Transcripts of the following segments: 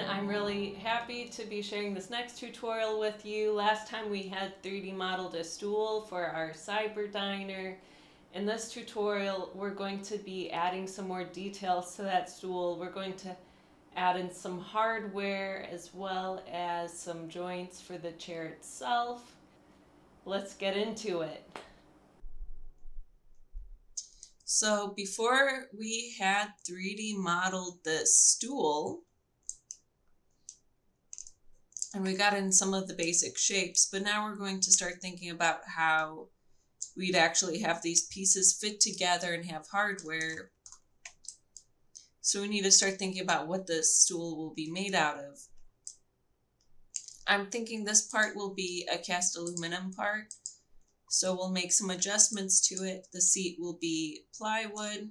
I'm really happy to be sharing this next tutorial with you. Last time we had 3D modeled a stool for our cyber diner. In this tutorial, we're going to be adding some more details to that stool. We're going to add in some hardware as well as some joints for the chair itself. Let's get into it. So before we had 3D modeled the stool, and we got in some of the basic shapes, but now we're going to start thinking about how we'd actually have these pieces fit together and have hardware. So we need to start thinking about what the stool will be made out of. I'm thinking this part will be a cast aluminum part, so we'll make some adjustments to it. The seat will be plywood.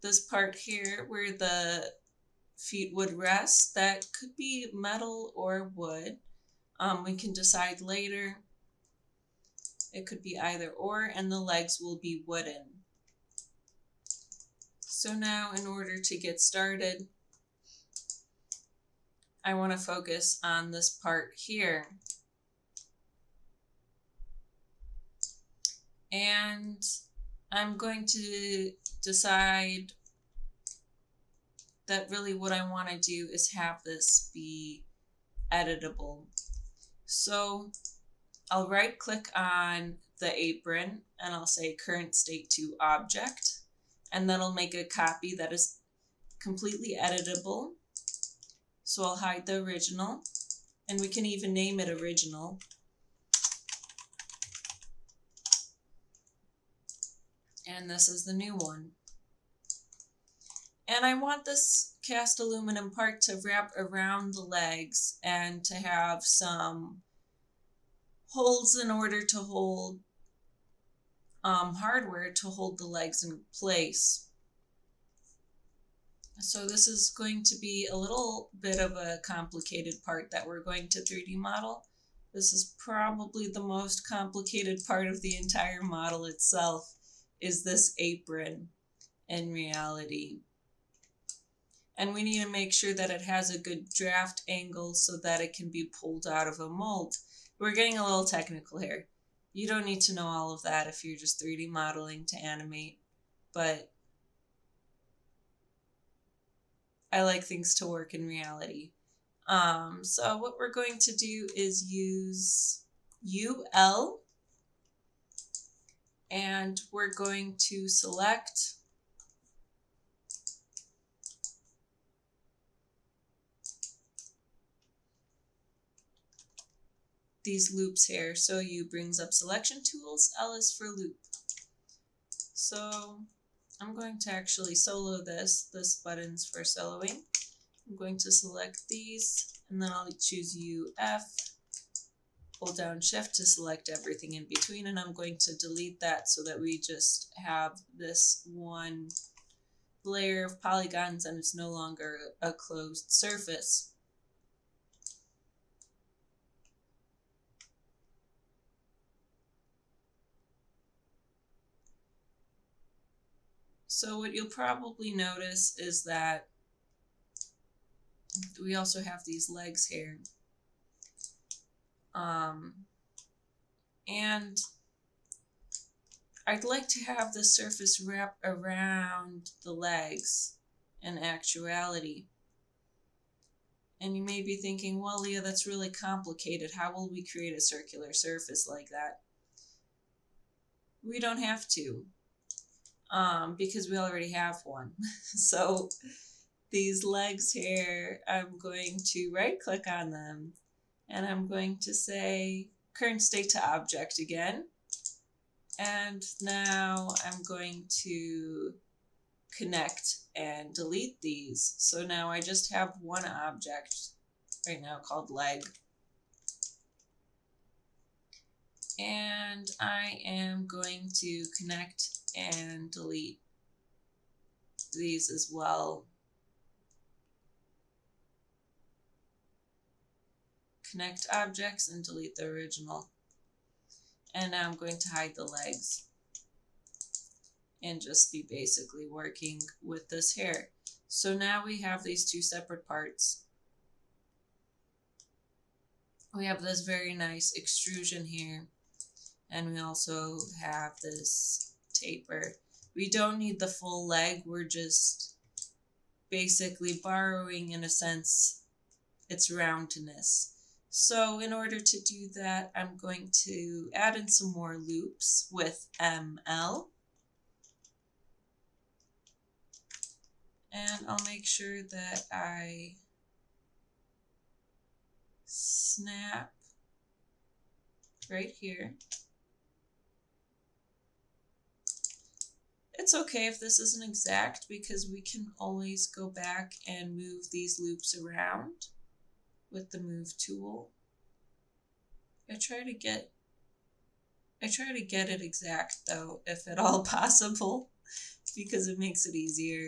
This part here where the feet would rest, that could be metal or wood. We can decide later. It could be either or, and the legs will be wooden. So now in order to get started, I want to focus on this part here. And I'm going to decide that really what I want to do is have this be editable. So I'll right click on the apron and I'll say current state to object, and that'll make a copy that is completely editable. So I'll hide the original, and we can even name it original. And this is the new one. And I want this cast aluminum part to wrap around the legs and to have some holes in order to hold hardware to hold the legs in place. So this is going to be a little bit of a complicated part that we're going to 3D model. This is probably the most complicated part of the entire model itself, is this apron in reality. And we need to make sure that it has a good draft angle so that it can be pulled out of a mold. We're getting a little technical here. You don't need to know all of that if you're just 3D modeling to animate, but I like things to work in reality. So what we're going to do is use UL, and we're going to select these loops here. So U brings up selection tools, L is for loop. So I'm going to actually solo this. This button's for soloing. I'm going to select these, and then I'll choose UF, hold down Shift to select everything in between, and I'm going to delete that so that we just have this one layer of polygons and it's no longer a closed surface. So what you'll probably notice is that we also have these legs here. And I'd like to have the surface wrap around the legs in actuality. And you may be thinking, well, Leah, that's really complicated. How will we create a circular surface like that? We don't have to, because we already have one. So these legs here, I'm going to right click on them, and I'm going to say current state to object again. And now I'm going to connect and delete these. So now I just have one object right now called leg. And I am going to connect and delete these as well. Connect objects and delete the original. And now I'm going to hide the legs. and just be basically working with this hair. So now we have these two separate parts. We have this very nice extrusion here, and we also have this taper. We don't need the full leg, we're just basically borrowing, in a sense, its roundness. So in order to do that, I'm going to add in some more loops with ML. And I'll make sure that I snap right here. It's okay if this isn't exact because we can always go back and move these loops around with the move tool. I try to get it exact though, if at all possible, because it makes it easier.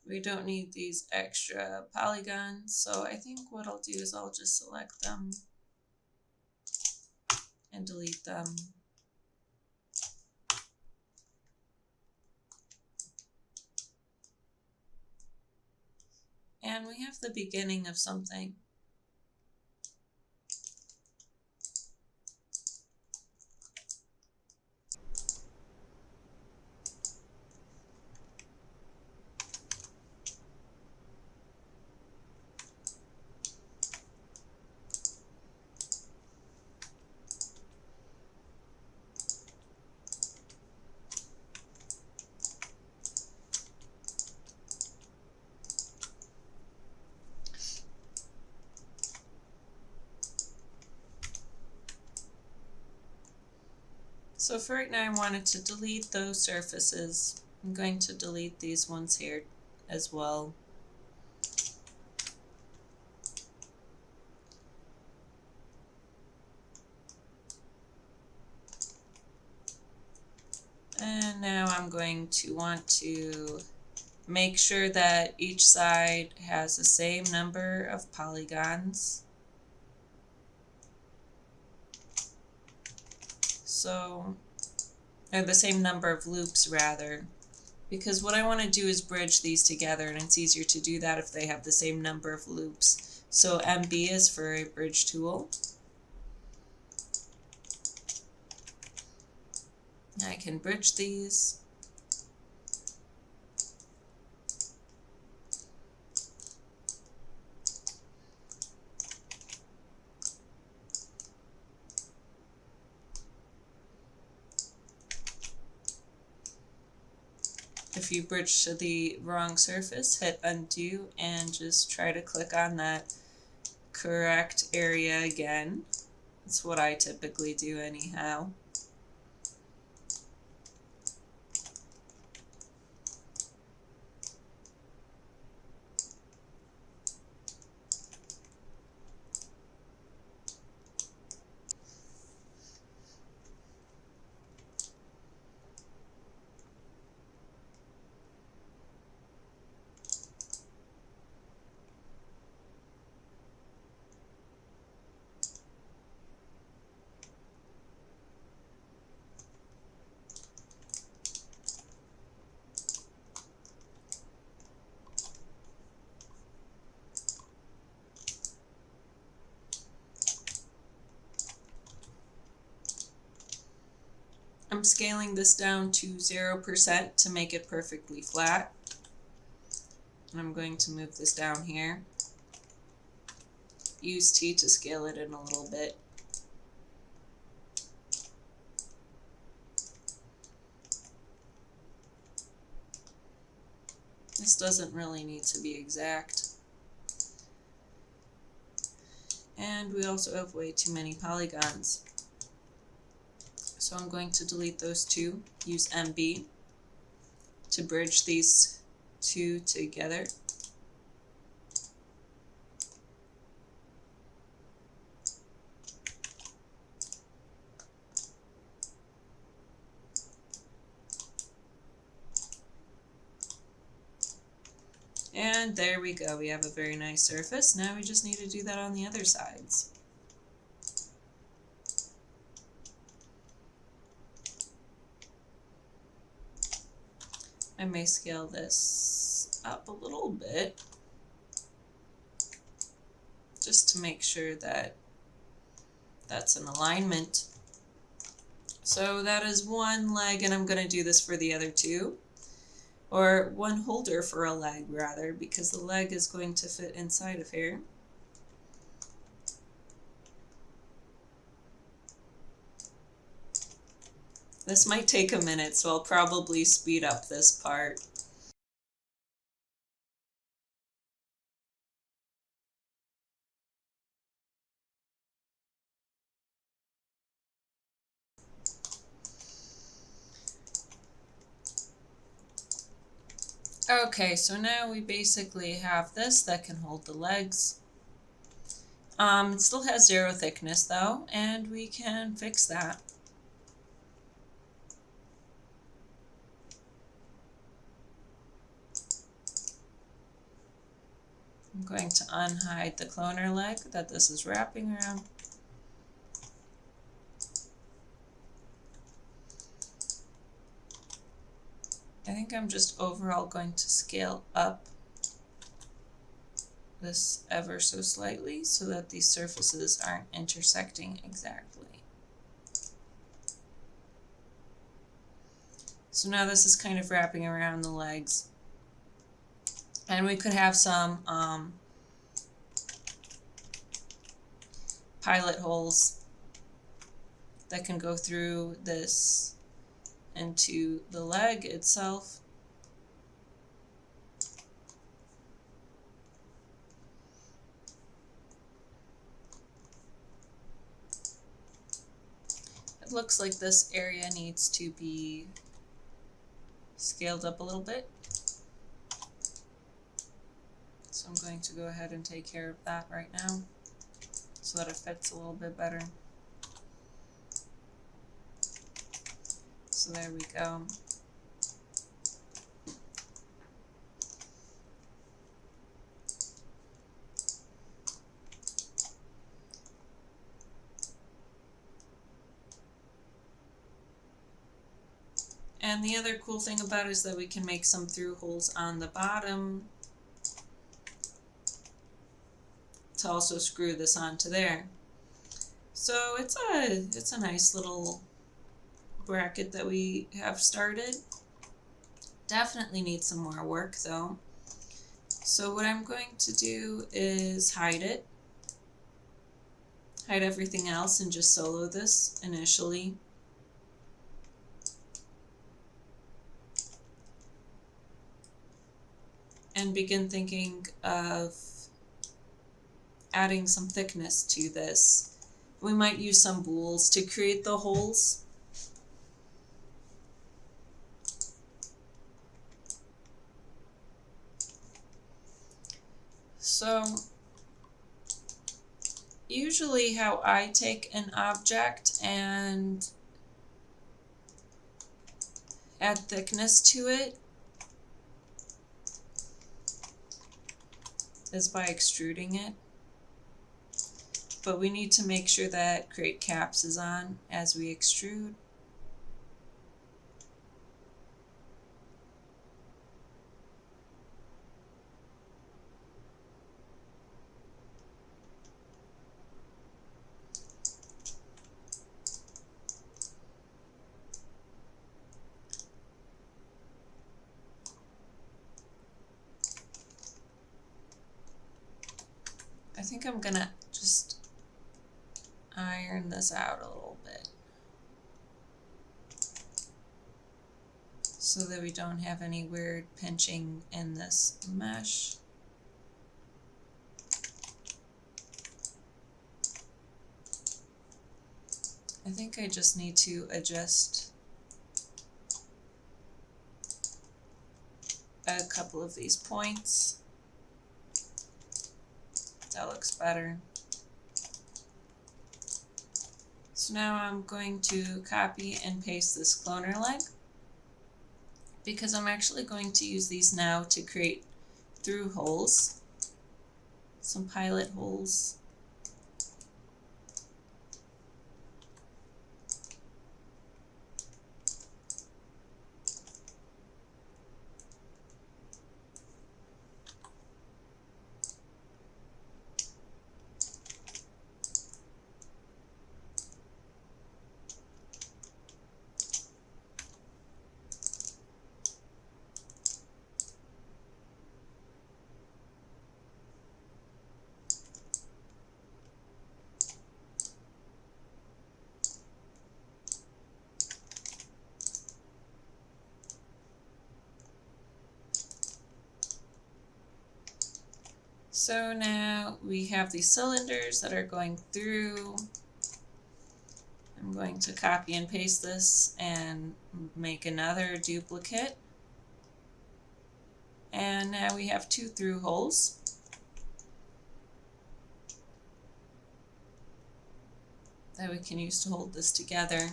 We don't need these extra polygons, so I think what I'll do is I'll just select them and delete them. And we have the beginning of something. So for right now, I wanted to delete those surfaces. I'm going to delete these ones here as well. And now I'm going to want to make sure that each side has the same number of polygons. So, or the same number of loops rather, because what I want to do is bridge these together, and it's easier to do that if they have the same number of loops. So MB is for a bridge tool. I can bridge these. If you bridge to the wrong surface, hit undo and just try to click on that correct area again. That's what I typically do anyhow. I'm scaling this down to 0% to make it perfectly flat. And I'm going to move this down here. Use T to scale it in a little bit. This doesn't really need to be exact. And we also have way too many polygons. So I'm going to delete those two, use MB to bridge these two together. And there we go, we have a very nice surface. Now we just need to do that on the other sides. I may scale this up a little bit just to make sure that that's in alignment. So that is one leg, and I'm going to do this for the other two. Or one holder for a leg, rather, because the leg is going to fit inside of here. This might take a minute, so I'll probably speed up this part. Okay, so now we basically have this that can hold the legs. It still has 0 thickness though, and we can fix that. I'm going to unhide the cloner leg that this is wrapping around. I think I'm just overall going to scale up this ever so slightly so that these surfaces aren't intersecting exactly. So now this is kind of wrapping around the legs. And we could have some pilot holes that can go through this into the leg itself. It looks like this area needs to be scaled up a little bit. So I'm going to go ahead and take care of that right now so that it fits a little bit better. So there we go. And the other cool thing about it is that we can make some through holes on the bottom to also screw this onto there. So it's a nice little bracket that we have started. Definitely needs some more work though. So what I'm going to do is hide it. Hide everything else and just solo this initially. And begin thinking of adding some thickness to this. We might use some bools to create the holes. So usually how I take an object and add thickness to it is by extruding it. But we need to make sure that create caps is on as we extrude. I think I'm gonna just iron this out a little bit so that we don't have any weird pinching in this mesh. I think I just need to adjust a couple of these points. That looks better. So now I'm going to copy and paste this cloner leg because I'm actually going to use these now to create through holes, some pilot holes. So now we have these cylinders that are going through. I'm going to copy and paste this and make another duplicate. And now we have 2 through holes. That we can use to hold this together.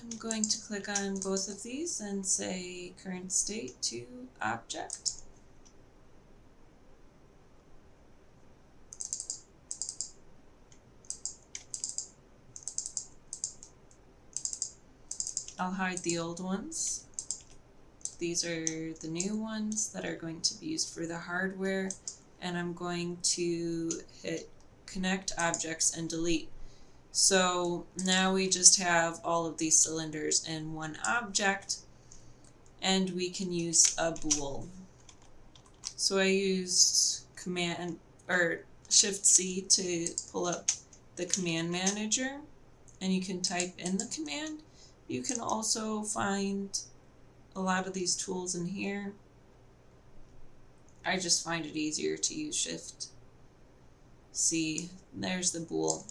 I'm going to click on both of these and say current state to object. I'll hide the old ones. These are the new ones that are going to be used for the hardware, and I'm going to hit connect objects and delete. So now we just have all of these cylinders in one object, and we can use a bool. So I used command or Shift C to pull up the command manager, and you can type in the command. You can also find a lot of these tools in here. I just find it easier to use Shift C. There's the bool.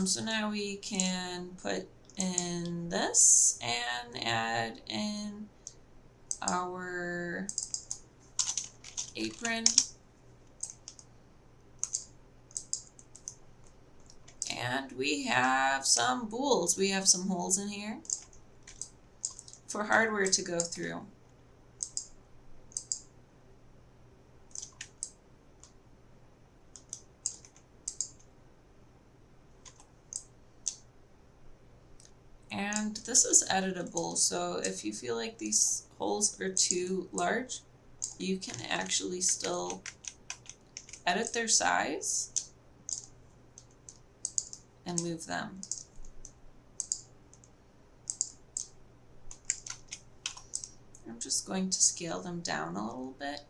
So now we can put in this and add in our apron. And we have some bools. We have some holes in here for hardware to go through. And this is editable, so if you feel like these holes are too large, you can actually still edit their size and move them. I'm just going to scale them down a little bit.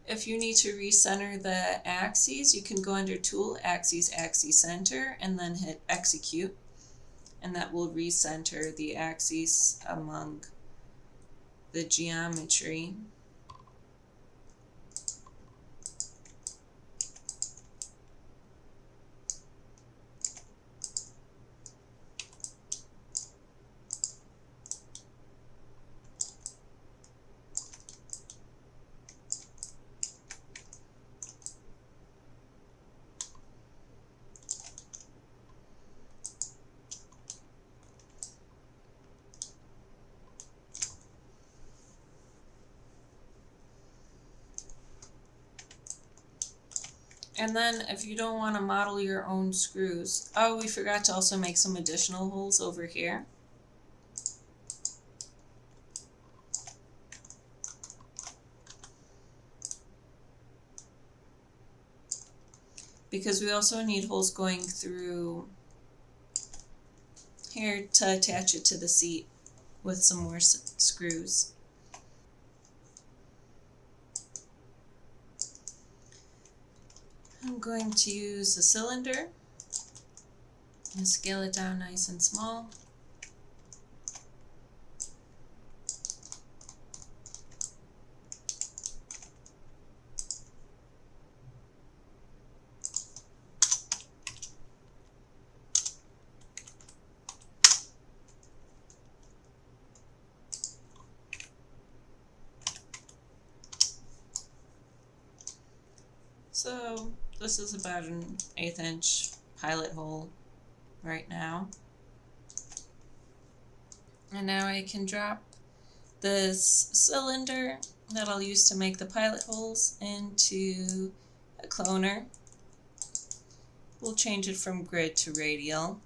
If you need to recenter the axes, you can go under Tool, Axes, Axis Center, and then hit Execute, and that will recenter the axes among the geometry. And then if you don't want to model your own screws, oh, we forgot to also make some additional holes over here. Because we also need holes going through here to attach it to the seat with some more screws. I'm going to use a cylinder and scale it down nice and small. So this is about an 1/8 inch pilot hole right now. And now I can drop this cylinder that I'll use to make the pilot holes into a cloner. We'll change it from grid to radial.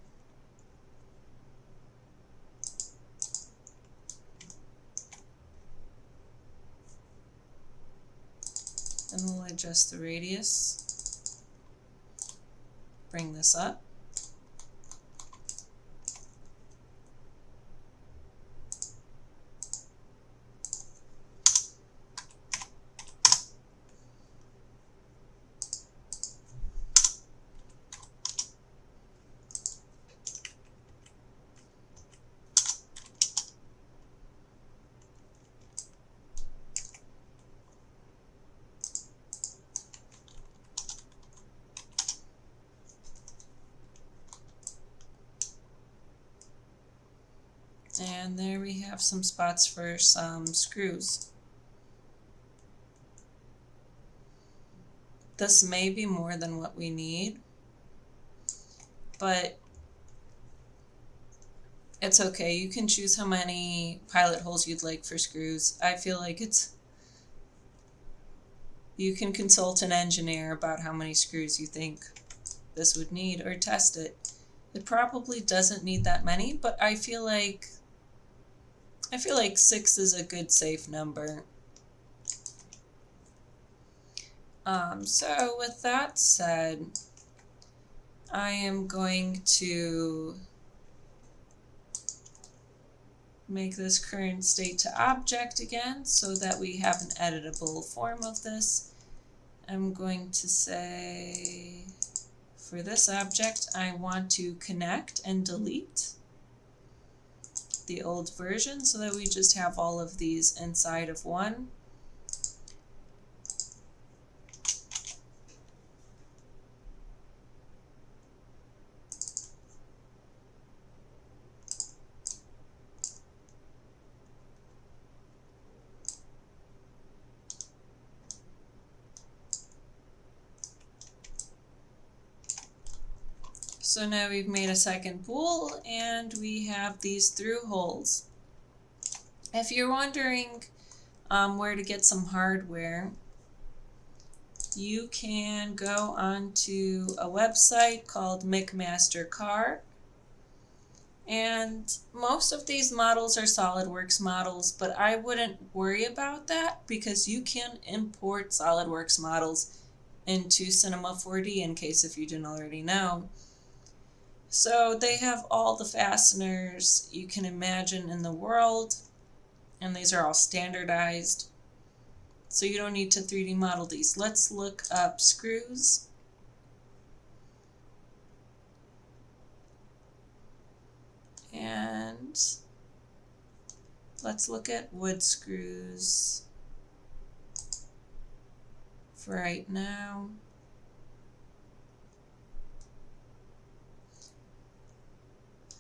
And we'll adjust the radius. Bring this up. And there we have some spots for some screws. This may be more than what we need, but it's okay. You can choose how many pilot holes you'd like for screws. I feel like you can consult an engineer about how many screws you think this would need or test it. It probably doesn't need that many, but I feel like 6 is a good safe number. So with that said, I am going to make this current state to object again so that we have an editable form of this. I'm going to say, for this object, I want to connect and delete the old version so that we just have all of these inside of one. So now we've made a second spool and we have these through holes. If you're wondering where to get some hardware, you can go onto a website called McMaster-Carr, and most of these models are SolidWorks models, but I wouldn't worry about that because you can import SolidWorks models into Cinema 4D in case if you didn't already know. So they have all the fasteners you can imagine in the world, and these are all standardized. So you don't need to 3D model these. Let's look up screws. And let's look at wood screws for right now.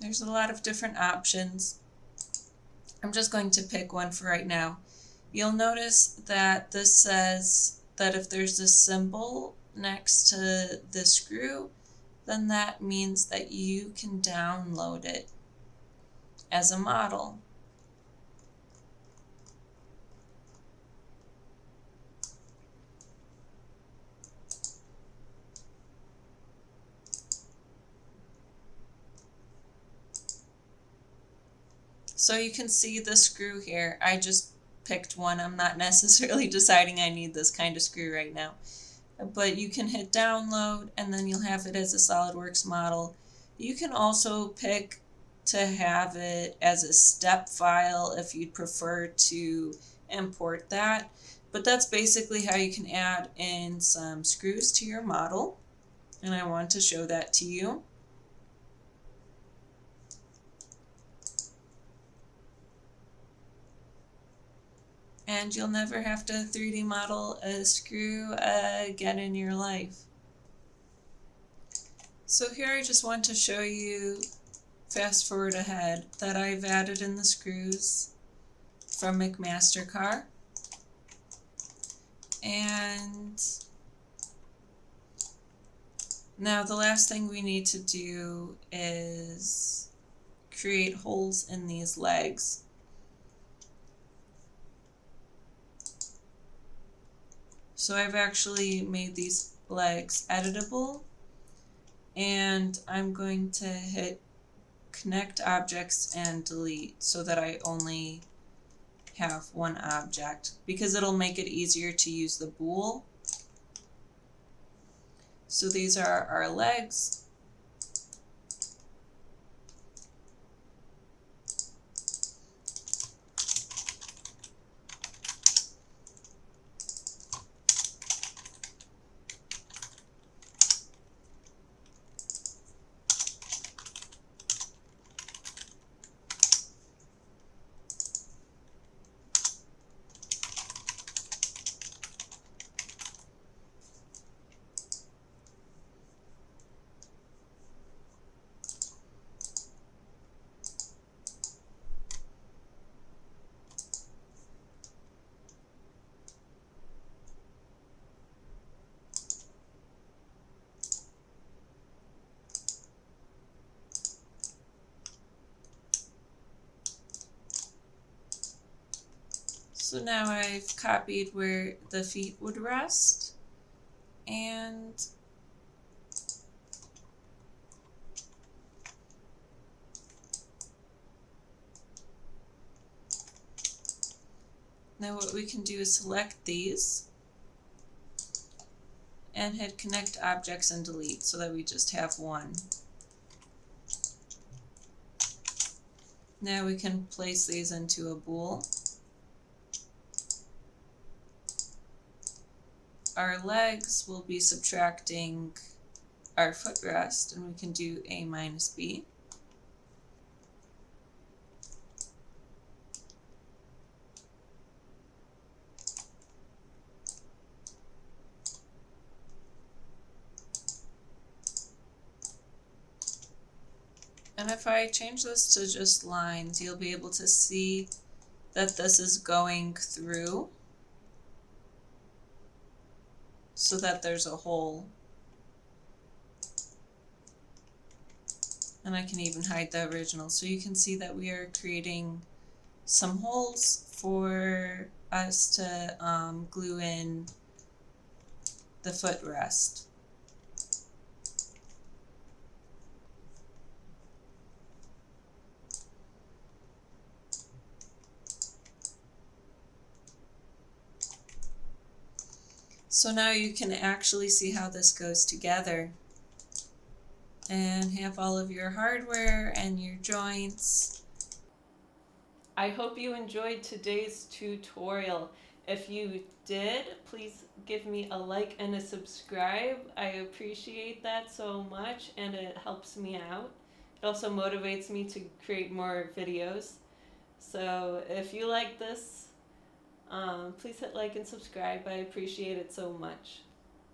There's a lot of different options. I'm just going to pick one for right now. You'll notice that this says that if there's a symbol next to the screw, then that means that you can download it as a model. So you can see the screw here. I just picked one. I'm not necessarily deciding I need this kind of screw right now. But you can hit download and then you'll have it as a SolidWorks model. You can also pick to have it as a step file if you'd prefer to import that. But that's basically how you can add in some screws to your model. And I want to show that to you. And you'll never have to 3D model a screw again in your life. So here I just want to show you, fast forward ahead, that I've added in the screws from McMaster-Carr. And Now the last thing we need to do is create holes in these legs. So I've actually made these legs editable, and I'm going to hit connect objects and delete so that I only have one object, because it'll make it easier to use the bool. So these are our legs. So now I've copied where the feet would rest, and now what we can do is select these and hit connect objects and delete so that we just have one. Now we can place these into a bool. Our legs will be subtracting our footrest, and we can do A minus B. And if I change this to just lines, you'll be able to see that this is going through so that there's a hole. And I can even hide the original. So you can see that we are creating some holes for us to glue in the footrest. So now you can actually see how this goes together and have all of your hardware and your joints. I hope you enjoyed today's tutorial. If you did, please give me a like and a subscribe. I appreciate that so much, and it helps me out. It also motivates me to create more videos. So if you like this, please hit like and subscribe. I appreciate it so much.